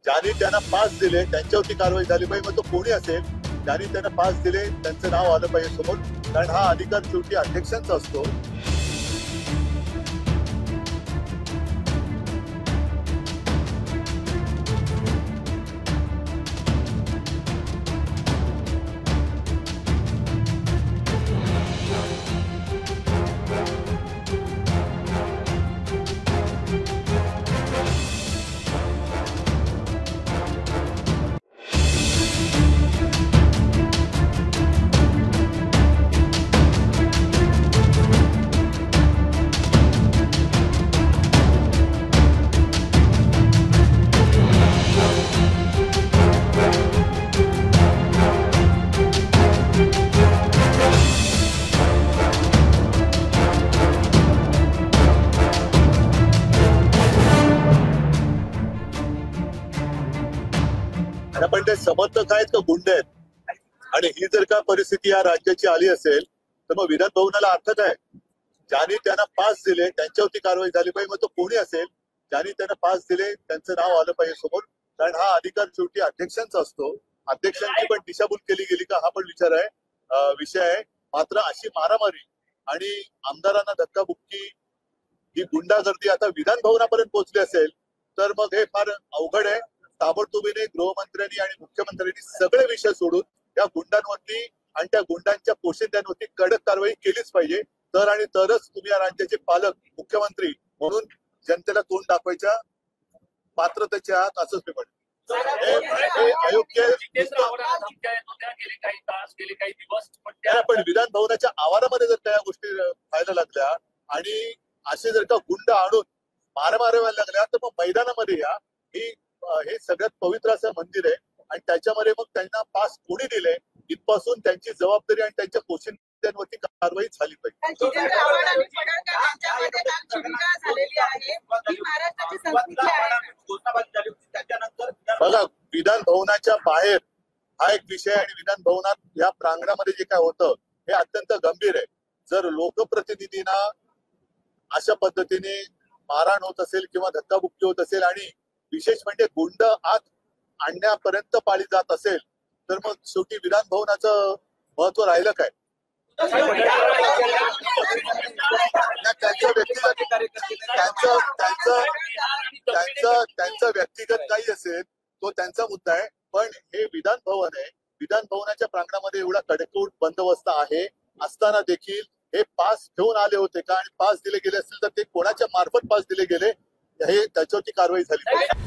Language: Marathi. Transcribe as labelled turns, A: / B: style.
A: ज्यांनी त्यांना पास दिले त्यांच्यावरती कारवाई झाली पाहिजे, मग तो कोणी असेल ज्यांनी त्यांना पास दिले त्यांचं नाव आलं पाहिजे समोर, कारण हा अधिकार शेवटी अध्यक्षांचा असतो. पण ते समर्थक आहेत का गुंड आहेत? आणि ही जर का परिस्थिती या राज्याची आली असेल तर मग विधान भवनाला अर्थ काय? ज्यांनी त्यांना पास दिले त्यांच्यावरती कारवाई झाली पाहिजे, मग तो कोणी असेल ज्यांनी त्यांना पास दिले त्यांचं नाव आलं पाहिजे समोर, कारण हा अधिकार शेवटी अध्यक्षांचा असतो. अध्यक्षांची पण दिशाभूल केली गेली का हा पण विषय आहे. मात्र अशी मारामारी आणि आमदारांना धक्काबुक्की, ही गुंडागर्दी आता विधान भवनापर्यंत पोहोचली असेल तर मग हे फार अवघड आहे. ताबडतोबीने गृहमंत्र्यांनी आणि मुख्यमंत्र्यांनी सगळे विषय सोडून त्या गुंडांवरती आणि त्या गुंडांच्या पोशिंद्यांवरती कडक कारवाई केलीच पाहिजे. तर आणि तरच तुम्ही या राज्याचे पालक मुख्यमंत्री म्हणून जनतेला तोंड दाखवायच्या पात्रतेच्या आहात असंच मी म्हणतो. अयोग्य पण विधान भवनाच्या आवारामध्ये जर त्या गोष्टी व्हायला लागल्या आणि असे जर का गुंड आणून मारामारी व्हायला लागल्या तर मग मैदानामध्ये या. हे सगळ्यात पवित्र असं मंदिर आहे आणि त्याच्यामध्ये मग त्यांना पास कोणी दिले इथपासून त्यांची जबाबदारी आणि त्यांच्या पोशिंद्यांवरती कारवाई झाली पाहिजे. बघा, विधान भवनाच्या बाहेर हा एक विषय आणि विधान भवनात या प्रांगणामध्ये जे काय होतं हे अत्यंत गंभीर आहे. जर लोकप्रतिनिधींना अशा पद्धतीने मारहाण होत असेल किंवा धक्काबुक्की होत असेल आणि विशेष म्हणजे गुंड आत आणण्यापर्यंत पाळी जात असेल तर मग शेवटी विधान भवनाचं महत्व राहिलं काय? त्यांचं व्यक्तिगत काही असेल तो त्यांचा मुद्दा आहे, पण हे विधान भवन आहे. विधान भवनाच्या प्रांगणामध्ये एवढा कडकूट बंदोबस्त आहे असताना देखील हे पास घेऊन आले होते का आणि पास दिले गेले असतील तर ते कोणाच्या मार्फत पास दिले गेले हे त्याच्यावरती कारवाई झाली.